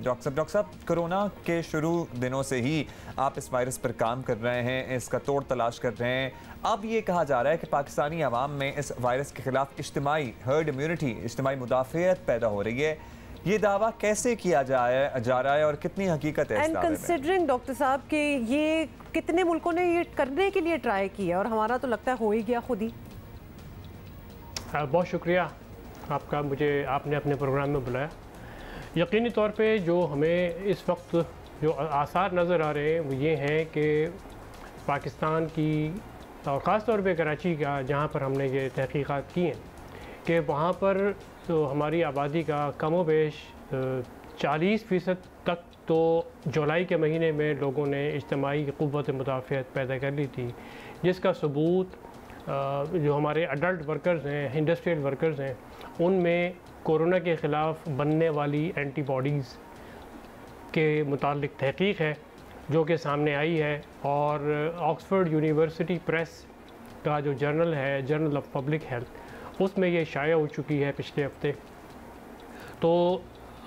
Doctor साहब, corona के शुरू दिनों से ही आप इस वायरस पर काम कर रहे हैं, इसका तोड़ तलाश कर रहे हैं। अब ये कहा जा रहा है कि पाकिस्तानी अवाम में इस वायरस के खिलाफ इज्तिमाई हर्ड इम्यूनिटी, इज्तिमाई मुदाफ़ियत पैदा हो रही है। ये दावा कैसे किया जा रहा है और कितनी हकीकत है इस दावे में? कंसिडरिंग डॉक्टर साहब कि ये कितने मुल्कों ने ये करने के लिए ट्राई किया और हमारा तो लगता है हो ही गया खुद ही। बहुत शुक्रिया आपका, आपने अपने प्रोग्राम में बुलाया। यकीनी तौर पे जो हमें इस वक्त जो आसार नज़र आ रहे हैं वो ये हैं कि पाकिस्तान की और ख़ास तौर पे कराची का, जहाँ पर हमने ये तहकीक़ात की हैं कि वहाँ पर तो हमारी आबादी का कमो बेश 40% तक तो जुलाई के महीने में लोगों ने इज्तिमाई क़ुव्वत मुदाफ़ियत पैदा कर ली थी, जिसका सबूत जो हमारे अडल्ट वर्कर्स हैं, इंडस्ट्रियल वर्कर्स हैं, उनमें कोरोना के ख़िलाफ़ बनने वाली एंटीबॉडीज़ के मुतालिक तहकीक है जो कि सामने आई है। और ऑक्सफोर्ड यूनिवर्सिटी प्रेस का जो जर्नल है, जर्नल ऑफ पब्लिक हेल्थ, उसमें ये शाया हो चुकी है पिछले हफ्ते। तो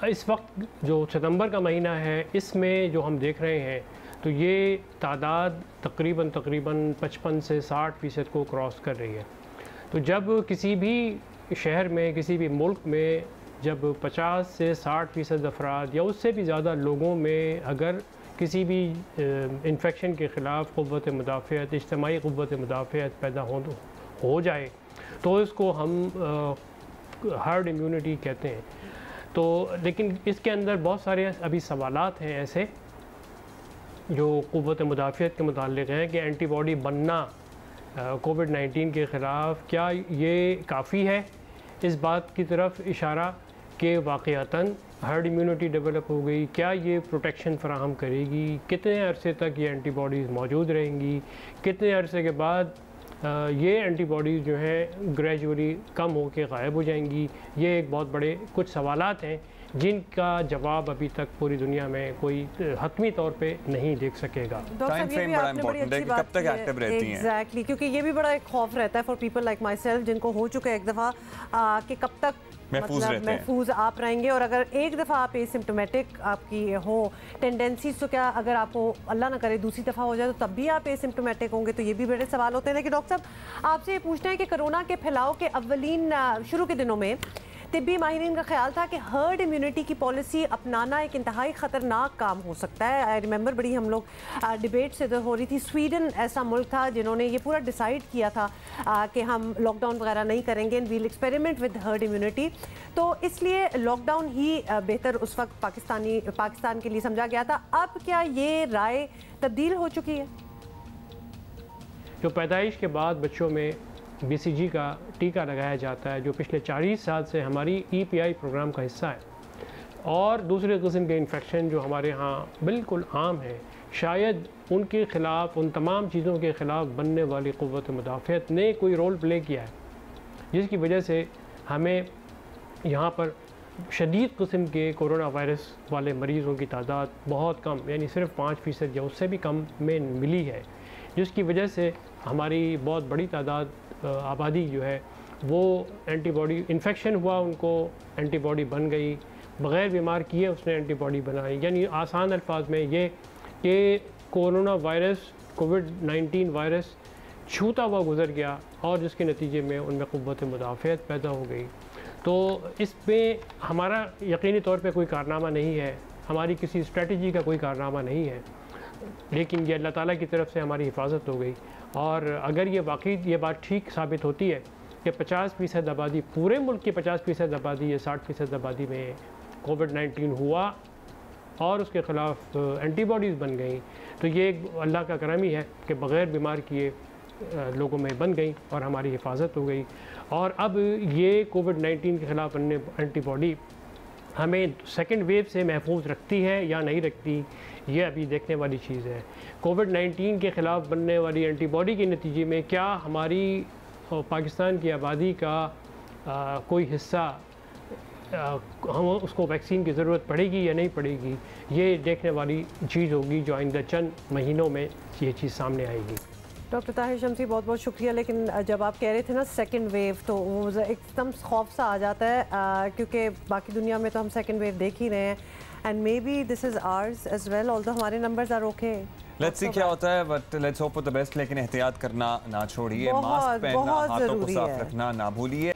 इस वक्त जो सितंबर का महीना है, इसमें जो हम देख रहे हैं तो ये तादाद तकरीबन 55 से 60% को क्रॉस कर रही है। तो जब किसी भी शहर में, किसी भी मुल्क में जब 50 से 60% अफराद या उससे भी ज़्यादा लोगों में अगर किसी भी इन्फेक्शन के ख़िलाफ़ क़ुव्वत मुदाफ़ियत, इज्तिमाई क़ुव्वत मुदाफ़ियत पैदा हो जाए तो इसको हम हर्ड इम्यूनिटी कहते हैं। तो लेकिन इसके अंदर बहुत सारे अभी सवालात हैं ऐसे जो क़ुव्वत मुदाफ़ियत के मुताल्लिक़ हैं कि एंटीबॉडी बनना कोविड-19 के ख़िलाफ़ क्या ये काफ़ी है। इस बात की तरफ इशारा कि वाक़अतन हर्ड इम्यूनिटी डेवलप हो गई, क्या ये प्रोटेक्शन फ़राहम करेगी, कितने अरसे तक ये एंटीबॉडीज़ मौजूद रहेंगी, कितने अरसे के बाद ये एंटीबॉडीज़ जो हैं ग्रेजुअली कम होकर गायब हो जाएंगी। ये एक बहुत बड़े कुछ सवालात हैं जिनका जवाब अभी तक पूरी दुनिया में कोई हतमी तौर पे नहीं देख सकेगा। टाइम फ्रेम बड़ा इम्पोर्टेंट है कि कब तक एक्टिव रहती हैं। एग्जैक्टली, क्योंकि ये भी बड़ा एक खौफ रहता है for people like my self जिनको हो चुका है एक दफ़ा कि कब तक महफूज आप रहेंगे। और अगर एक दफ़ा आप एसिम्प्टोमेटिक आपकी हो टेंडेंसीज, तो क्या अगर आपको अल्लाह ना करे दूसरी दफ़ा हो जाए तो तब भी आप एसिम्प्टोमेटिक होंगे? तो ये भी बड़े सवाल होते हैं। लेकिन डॉक्टर साहब आपसे ये पूछना है कि कोरोना के फैलाव के अव्वलीन शुरू के दिनों में तिब्बी माहिरीन का ख्याल था कि हर्ड इम्यूनिटी की पॉलिसी अपनाना एक इंतहाई ख़तरनाक काम हो सकता है। आई रिमेंबर बड़ी हम लोग डिबेट से हो रही थी। स्वीडन ऐसा मुल्क था जिन्होंने ये पूरा डिसाइड किया था कि हम लॉकडाउन वगैरह नहीं करेंगे and we'll experiment with herd immunity. तो इसलिए लॉकडाउन ही बेहतर उस वक्त पाकिस्तान के लिए समझा गया था। अब क्या ये राय तब्दील हो चुकी है? जो पैदाइश के बाद बच्चों में BCG का टीका लगाया जाता है, जो पिछले 40 साल से हमारी EPI प्रोग्राम का हिस्सा है, और दूसरे किस्म के इन्फेक्शन जो हमारे यहाँ बिल्कुल आम है, शायद उनके ख़िलाफ़, उन तमाम चीज़ों के ख़िलाफ़ बनने वाली क़ुव्वत मुदाफ़ियत ने कोई रोल प्ले किया है, जिसकी वजह से हमें यहाँ पर शदीद किस्म के कोरोना वायरस वाले मरीज़ों की तादाद बहुत कम, यानी सिर्फ 5% या उससे भी कम में मिली है, जिसकी वजह से हमारी बहुत बड़ी तादाद आबादी जो है वो एंटीबॉडी, इन्फेक्शन हुआ उनको एंटीबॉडी बन गई, बग़ैर बीमार किए उसने एंटीबॉडी बनाई। यानी आसान अल्फाज में ये कि कोरोना वायरस, कोविड-19 वायरस छूता हुआ गुज़र गया और जिसके नतीजे में उनमें क़ुव्वत मुदाफ़ियत पैदा हो गई। तो इसमें हमारा यकीनी तौर पे कोई कारनामा नहीं है, हमारी किसी स्ट्रेटजी का कोई कारनामा नहीं है, लेकिन ये अल्लाह ताला की तरफ से हमारी हिफाजत हो गई। और अगर ये वाकई ये बात ठीक साबित होती है कि 50% आबादी, पूरे मुल्क की 50% आबादी या 60% आबादी में कोविड-19 हुआ और उसके ख़िलाफ़ एंटीबॉडीज़ बन गई, तो ये एक अल्लाह का करम ही है कि बग़ैर बीमार किए लोगों में बन गई और हमारी हिफाजत हो गई। और अब ये कोविड-19 के ख़िलाफ़ बनने एंटीबॉडी हमें सेकेंड वेव से महफूज रखती है या नहीं रखती, ये अभी देखने वाली चीज़ है। कोविड-19 के ख़िलाफ़ बनने वाली एंटीबॉडी के नतीजे में क्या हमारी पाकिस्तान की आबादी का कोई हिस्सा, हम उसको वैक्सीन की ज़रूरत पड़ेगी या नहीं पड़ेगी, ये देखने वाली चीज़ होगी जो आइंदा चंद महीनों में ये चीज़ सामने आएगी। डॉक्टर ताहिर शम्सी बहुत बहुत शुक्रिया। लेकिन जब आप कह रहे थे ना सेकंड वेव, तो वो एकदम खौफ सा आ जाता है क्योंकि बाकी दुनिया में तो हम सेकंड वेव देख ही रहे हैं and maybe this is ours as well, although हमारे numbers are okay. Let's see क्या होता है, but let's hope for the best. लेकिन एहतियात करना ना छोड़िए, मास्क पहनना, हाथों को साफ रखना ना भूलिए।